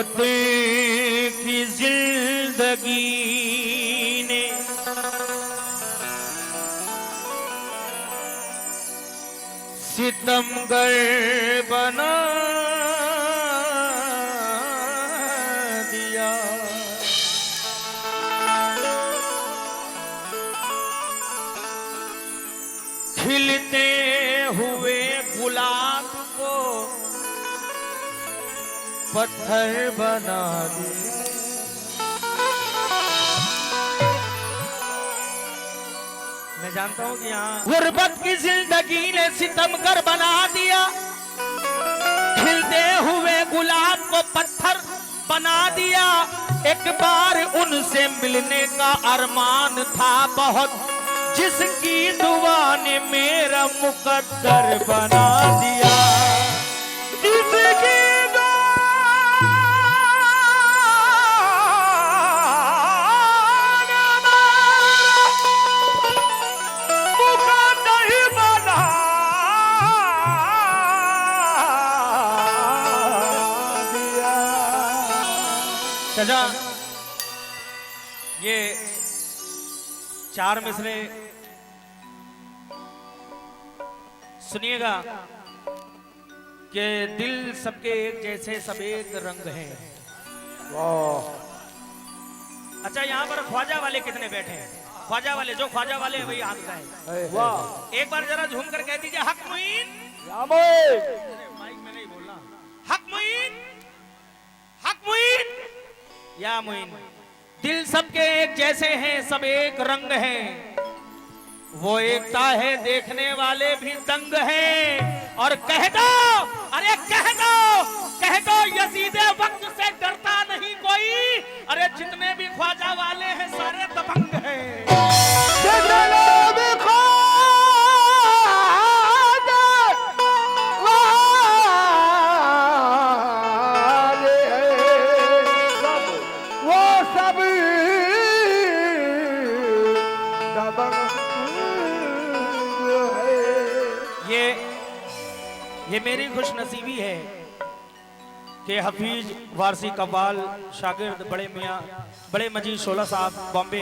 गुर्बत की जिंदगी ने सितमगर बना दिया। खिलते हुए गुलाब को पत्थर बना दिया। मैं जानता हूं कि यहाँ गुर्बत की जिंदगी ने सितमगर बना दिया। खिलते हुए गुलाब को पत्थर बना दिया। एक बार उनसे मिलने का अरमान था बहुत, जिसकी दुआ ने मेरा मुकद्दर बना दिया। जिसकी सजा ये चार मिसरे सुनिएगा कि दिल सबके एक जैसे सफेद रंग हैं। अच्छा, यहाँ पर ख्वाजा वाले कितने बैठे हैं? ख्वाजा वाले, जो ख्वाजा वाले हैं वही हाथ उठाए। वाह, एक बार जरा झूम कर कह दीजिए हक मुईन। माइक में नहीं बोलना। हक मुईन, हक मुईन, या मुईन। दिल सबके एक जैसे हैं, सब एक रंग हैं। वो एकता है, देखने वाले भी दंग हैं। और कह दो, अरे कह दो यजीदे वक्त से डरता नहीं कोई। अरे जितने भी ख्वाजा वाले हैं सारे दबंग हैं। ये मेरी खुशनसीबी है कि हफीज वारसी कव्वाल शागिर्द बड़े मियाँ बड़े मजीद शोला साहब बॉम्बे,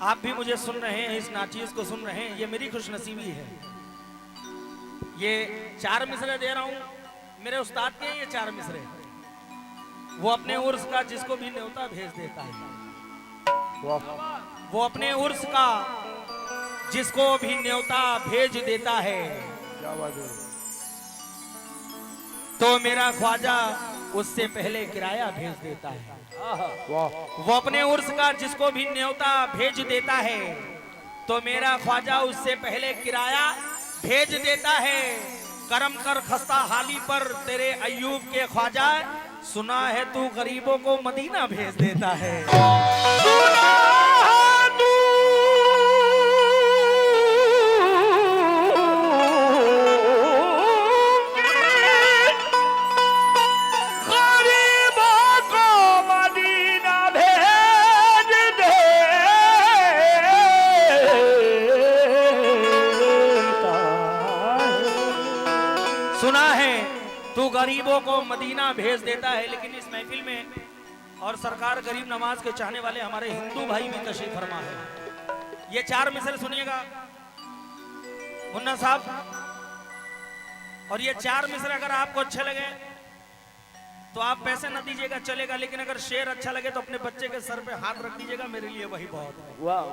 आप भी मुझे सुन रहे हैं, इस नाचीज को सुन रहे हैं। ये मेरी खुशनसीबी है। ये चार मिसरे दे रहा हूँ मेरे उस्ताद के। ये चार मिसरे वो अपने उर्स का जिसको भी न्योता भेज देता है। वो अपने उर्स का जिसको भी न्योता भेज देता है। तो मेरा ख्वाजा उससे पहले किराया भेज देता है। वो अपने उर्स का जिसको भी न्योता भेज देता है, तो मेरा ख्वाजा उससे पहले किराया भेज देता है। करम कर खस्ता हाली पर तेरे अय्यूब के ख्वाजा, सुना है तू गरीबों को मदीना भेज देता है। सुना है तू गरीबों को मदीना भेज देता है। लेकिन इस महफिल में और सरकार गरीब नवाज के चाहने वाले हमारे हिंदू भाई भी तशरीफ फरमा है। ये चार मिसल सुनिएगा मुन्ना साहब, और ये चार मिसल अगर आपको अच्छे लगे तो आप पैसे न दीजिएगा, चलेगा। लेकिन अगर शेर अच्छा लगे तो अपने बच्चे के सर पे हाथ रख दीजिएगा, मेरे लिए वही बहुत है। वाह,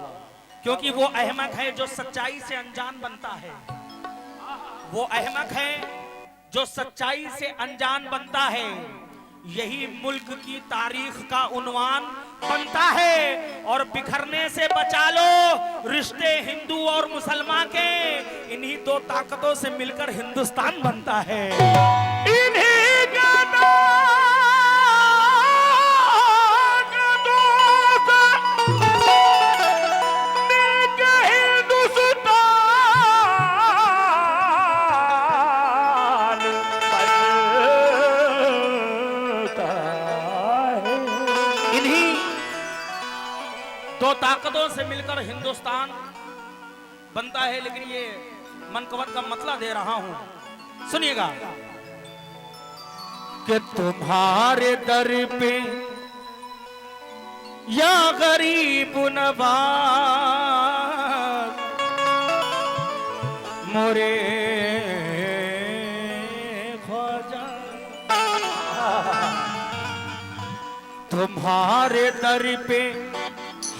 क्योंकि वो अहमक है जो सच्चाई से अनजान बनता है। वो अहमक है जो सच्चाई से अनजान बनता है। यही मुल्क की तारीख का उन्वान बनता है। और बिखरने से बचा लो रिश्ते हिंदू और मुसलमान के। इन्हीं दो ताकतों से मिलकर हिंदुस्तान बनता है। इन्हीं का दो ताकतों से मिलकर हिंदुस्तान बनता है। लेकिन ये मनकवत का मतला दे रहा हूं, सुनिएगा। कि तुम्हारे दर पे या गरीब नवाज मोरे ख्वाजा, तुम्हारे दर पे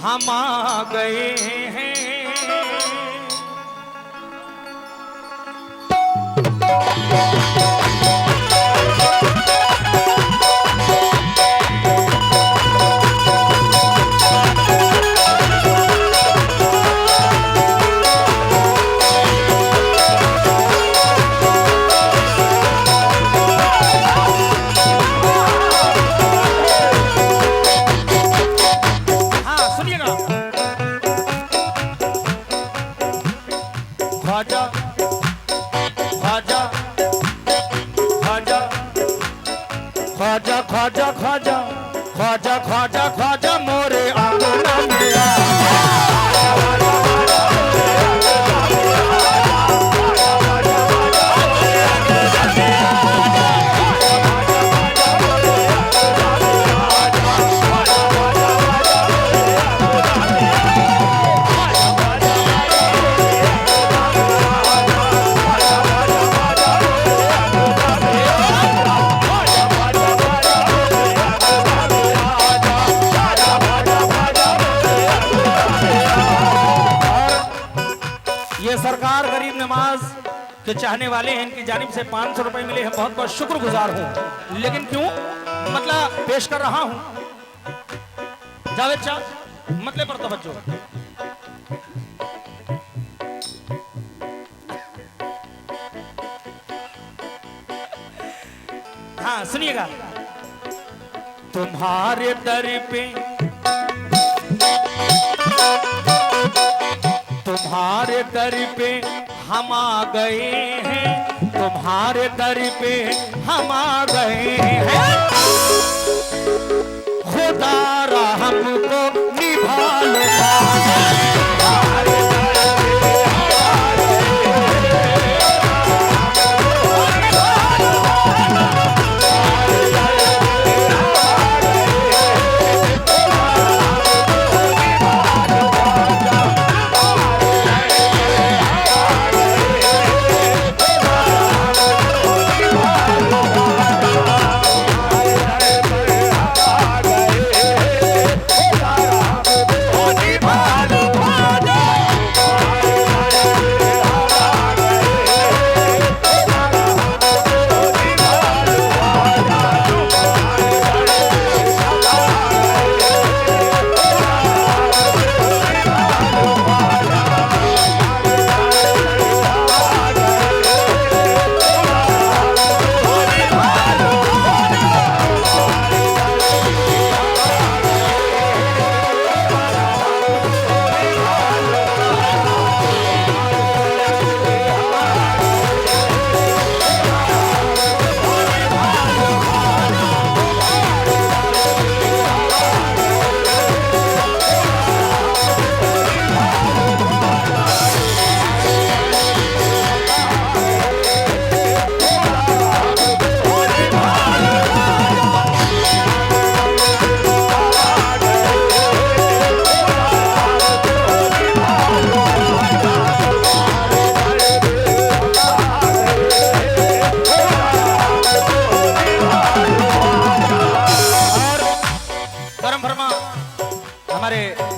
हम आ गए हैं। ख्वाजा ख्वाजा ख्वाजा ख्वाजा ख्वाजा ख्वाजा ख्वाजा ख्वाजा ख्वाजा मोरे आंगन में आ। ये सरकार गरीब नवाज के चाहने वाले हैं, इनकी जानिब से 500 रुपए मिले हैं, बहुत बहुत शुक्रगुजार हूं। लेकिन क्यों मतलब पेश कर रहा हूं, जावेद शाह मतलब पर तवज्जो। हाँ सुनिएगा। तुम्हारे दर पे तुम्हारे दर पे हम आ गए हैं, तुम्हारे दर पे हम आ गए हैं। खुदा हमको निभा लो।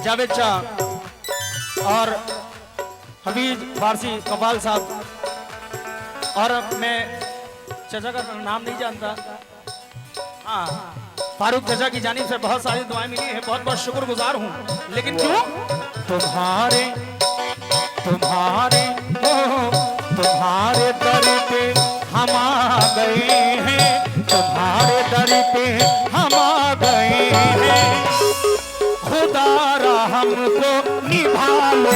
जावेद शाह और हबीज फारसी कबाल साहब, और मैं चचा का नाम नहीं जानता, हाँ फारूक चचा की जानिब से बहुत सारी दुआएं मिली हैं, बहुत बहुत शुक्रगुजार हूँ। लेकिन क्यों? तुम्हारे तुम्हारे तुम्हारे दर पे हम आ गए हैं, तुम्हारे दर पे हम आ गए हैं। खुदा हमको निभा लो।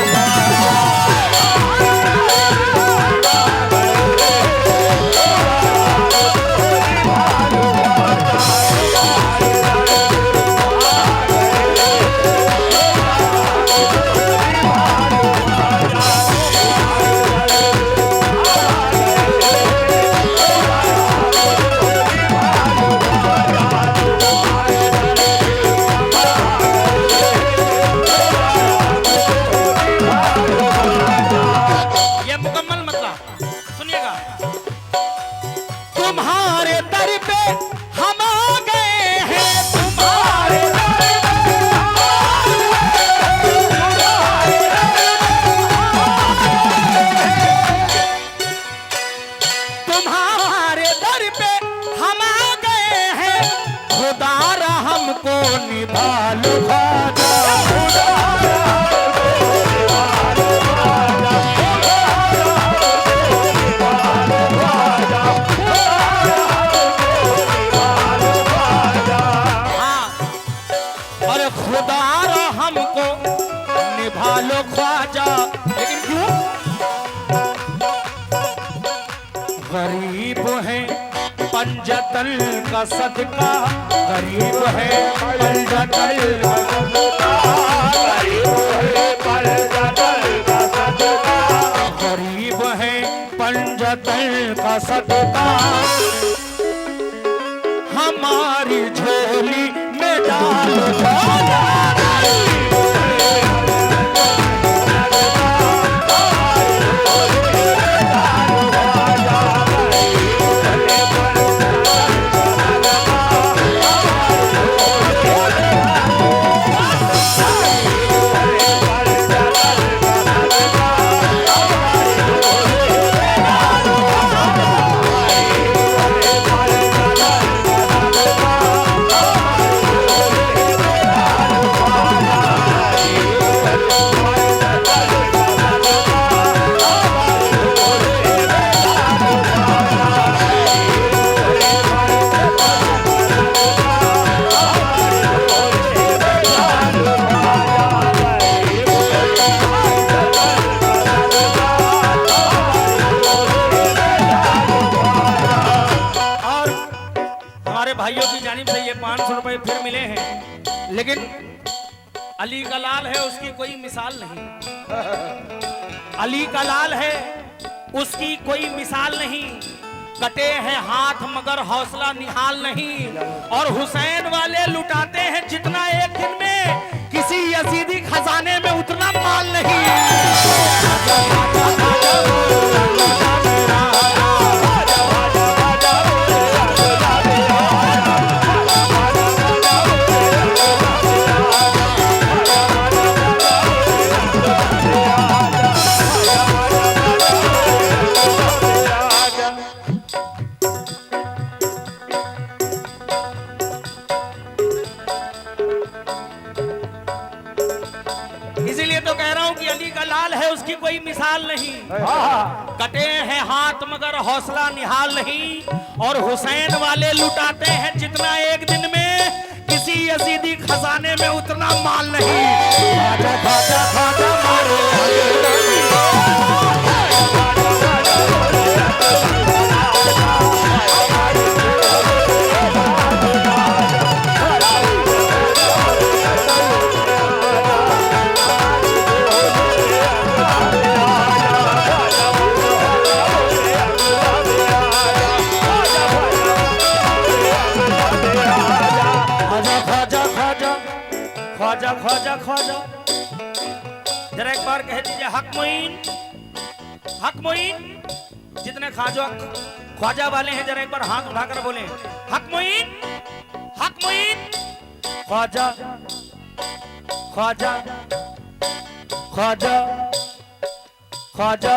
निभालो ख्वाजा, निभालो ख्वाजा। लेकिन क्यों? गरीब है पंजतल का सदका, गरीब है पंजतल का सदका, गरीब है पंजतल का सदका, गरीब है पंजतल का सदका, हमारी झोली में डालो ख्वाजा। भाइयों की जानिब से ये 500 रुपए फिर मिले हैं, लेकिन अली का लाल है उसकी कोई मिसाल नहीं। अली का लाल है उसकी कोई मिसाल नहीं, कटे हैं हाथ मगर हौसला निहाल नहीं। और हुसैन वाले लुटाते हैं जितना एक दिन में, किसी यजीदी खजाने में उतना माल नहीं। इसीलिए तो कह रहा हूं कि अली का लाल है उसकी कोई मिसाल नहीं, कटे हैं हाथ मगर हौसला निहाल नहीं। और हुसैन वाले लुटाते हैं जितना एक दिन में, किसी यजीदी खजाने में उतना माल नहीं। खाजा खाजा खाजा मारो ख्वाजा ख्वाजा ख्वाजा। जरा एक बार कह दीजिए हक मोइन, हक मोइन। जितने ख्वाजा वाले हैं जरा एक बार हाथ उठाकर बोले हक मोइन, हक मोइन। ख्वाजा ख्वाजा ख्वाजा ख्वाजा,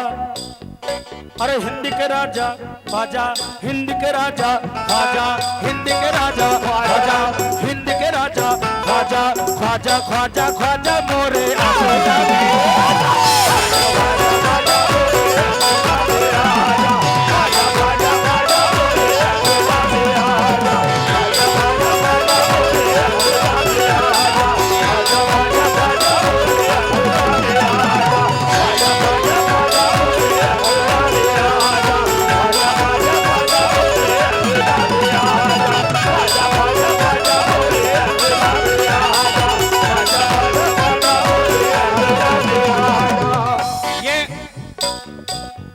अरे हिंद के राजा ख्वाजा, हिंद के राजा ख्वाजा, हिंद के राजा ख्वाजा, हिंद के राजा ख्वाजा, ख्वाजा ख्वाजा ख्वाजा मोरे आजा।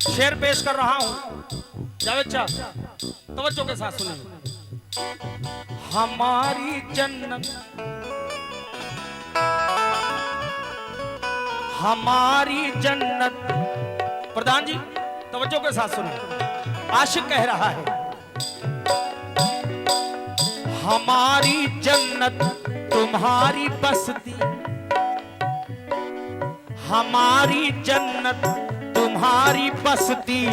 शेर पेश कर रहा हूं, जावेद साहब तवज्जो के साथ सुनिए। हमारी जन्नत, हमारी जन्नत, प्रधान जी तवज्जो के साथ सुनिए, आशिक कह रहा है। हमारी जन्नत तुम्हारी बस्ती, हमारी जन्नत तुम्हारी बस्ती,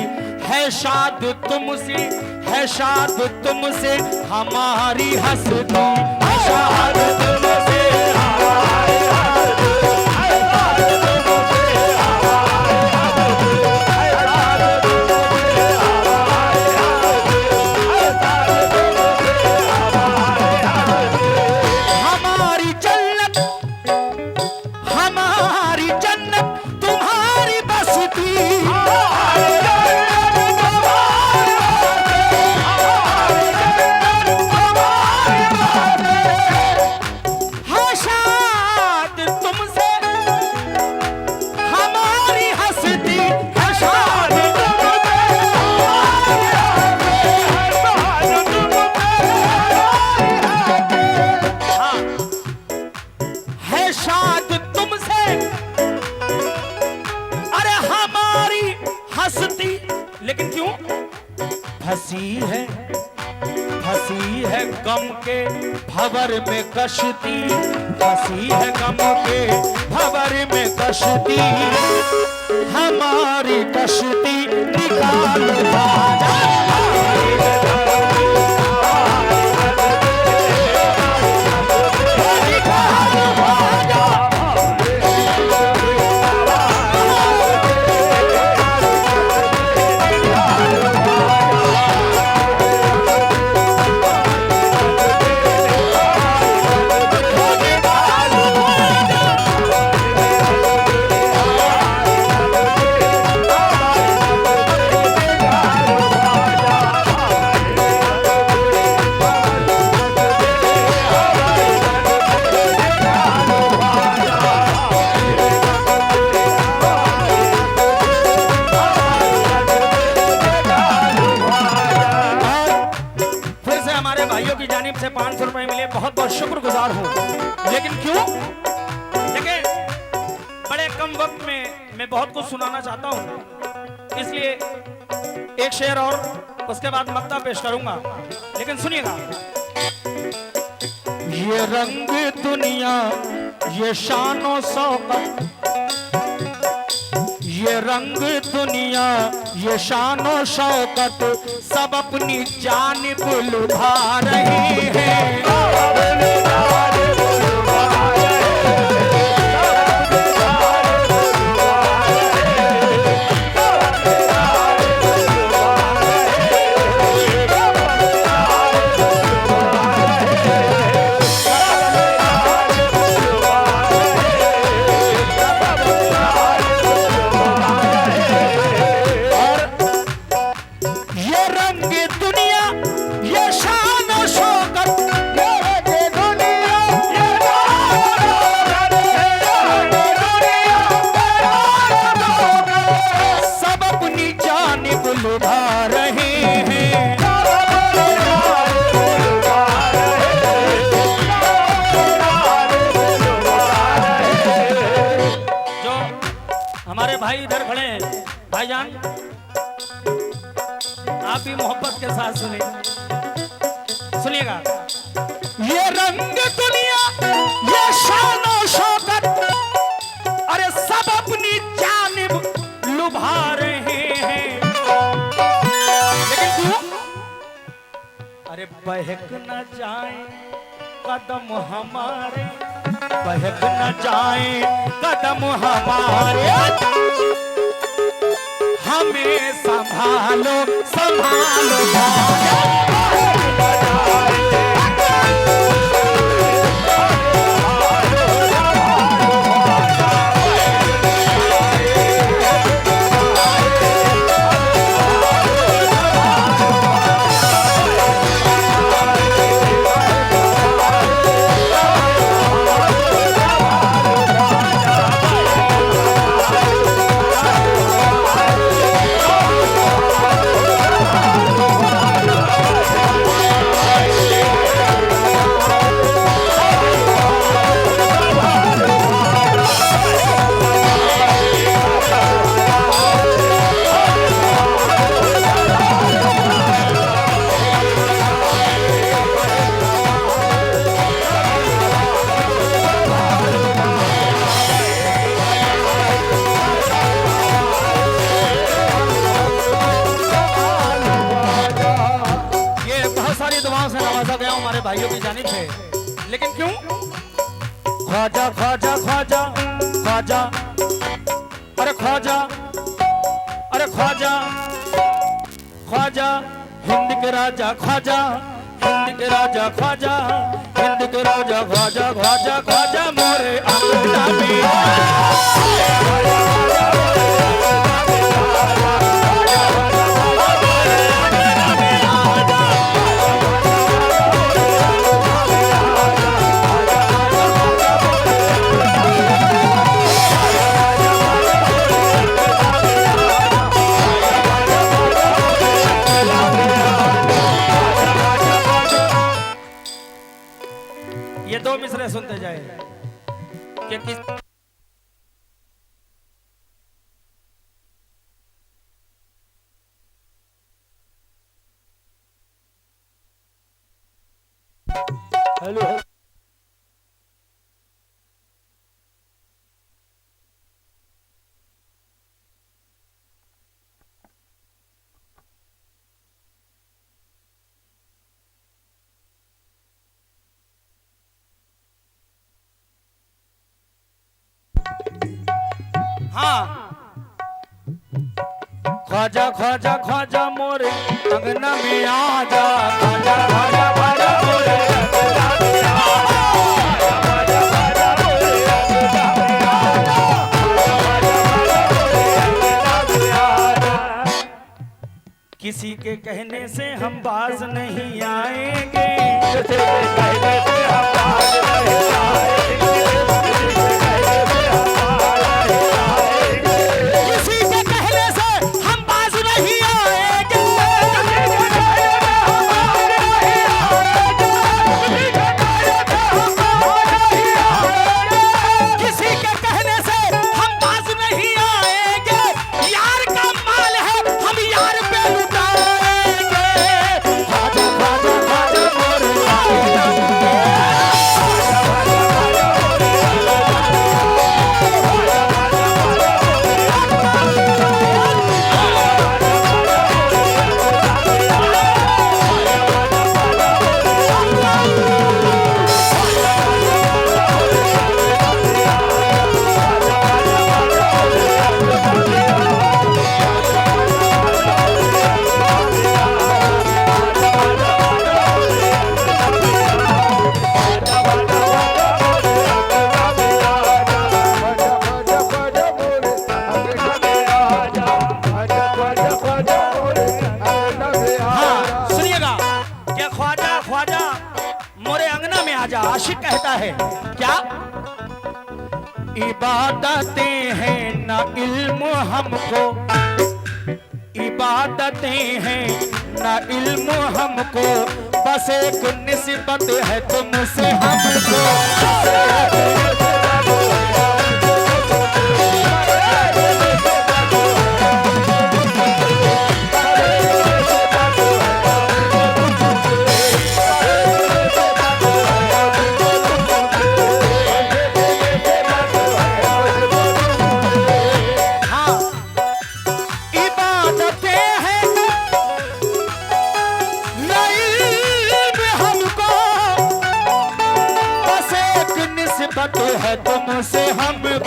है शाद तुमसे, है शाद तुमसे हमारी हस्ती, है शाद तुमसे हमारे हाथ, शाद तुमसे हमारे हाथ, शाद तुमसे हमारे हाथ, शाद तुमसे हमारे हाथ। हमारी जन्नत तुम्हारी बस्ती, हाँ शाद तुमसे हमारी हस्ती, हाँ शाद तुमसे हाँ है शाद तुमसे अरे हमारी हस्ती। लेकिन क्यों फंसी है गम के भंवर में कश्ती, फंसी है गम के भंवर में कश्ती, हमारी कश्ती निकाल भाजा। से 500 रुपए मिले, बहुत बहुत शुक्रगुजार हूँ। लेकिन क्यों? देखिए बड़े कम वक्त में मैं बहुत कुछ सुनाना चाहता हूँ, इसलिए एक शेर और उसके बाद मक्ता पेश करूंगा। लेकिन सुनिएगा, ये रंग दुनिया ये शानो शौकत, ये रंग दुनिया ये शानो शौकत सब अपनी जानिब लुभा रहे हैं। भाई इधर खड़े हैं, भाईजान आप भी मोहब्बत के साथ सुनिएगा। ये रंग दुनिया ये शान और शौकत अरे सब अपनी जानिब लुभा रहे हैं। लेकिन क्यों? अरे बहक न जाए कदम हमारे, बहक न जाए कदम हमारे, हमें संभालो संभालो भाइयों की जानिब से। लेकिन क्यों? ख्वाजा ख्वाजा ख्वाजा ख्वाजा, अरे ख्वाजा, अरे ख्वाजा ख्वाजा, हिंद के राजा ख्वाजा, हिंद के राजा ख्वाजा, हिंद के राजा ख्वाजा ख्वाजा ख्वाजा मोरे अंगना में। ये दो मिसरे सुनते जाए कि किस हेलो ख्वाजा ख्वाजा ख्वाजा मोरे अंगना में आजा, ख्वाजा ख्वाजा ख्वाजा मोरे अंगना में आजा, ख्वाजा ख्वाजा मोरे अंगना में आजा, ख्वाजा ख्वाजा मोरे अंगना में आजा। किसी के कहने से हम बाज नहीं आएंगे, किसी के कहने से हम बाज नहीं आएंगे, आशिक कहता है क्या? इबादतें हैं ना इल्म हमको, इबादतें हैं ना इल्म हमको, बस एक निस्बत है तुमसे हमको। है तुमसे हमको,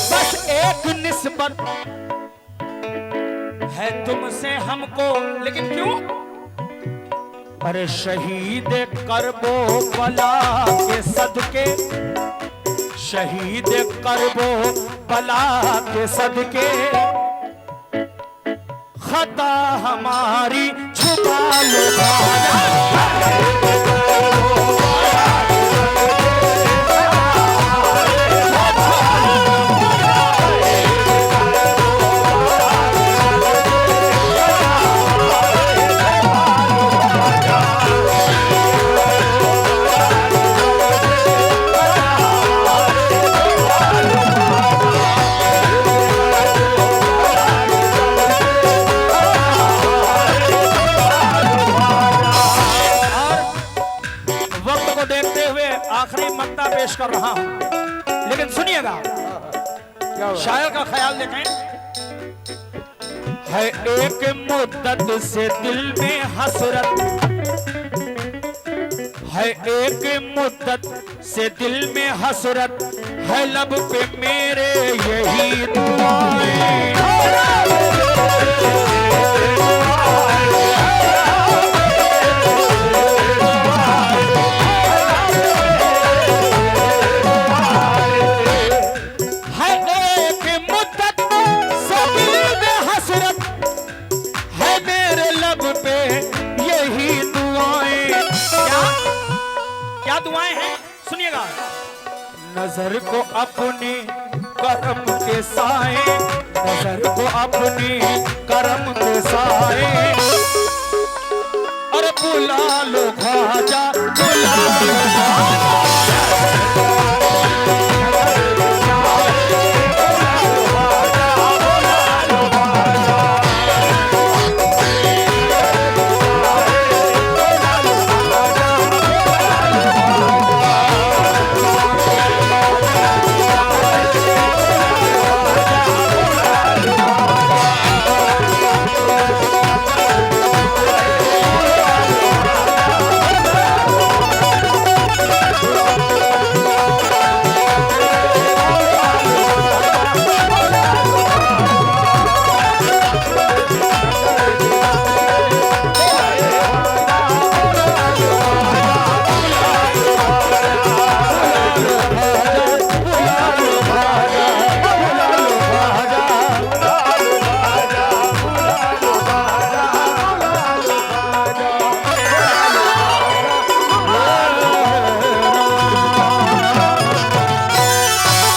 बस एक निस्बत है तुमसे हमको। लेकिन क्यों? अरे शहीद करबो बला के सदके, शहीद करबो बला के सदके, खता हमारी छुपा लो पेश कर रहा हूं। लेकिन सुनिएगा, शायर का ख्याल देखें। है एक मुद्दत से दिल में हसरत, है एक मुद्दत से दिल में हसरत, है लब पे मेरे यही दुआएं। दुआएं हैं, सुनिएगा। नजर को अपने करम के साए, नजर को अपने करम के साए, और बुला लो ख्वाजा बुला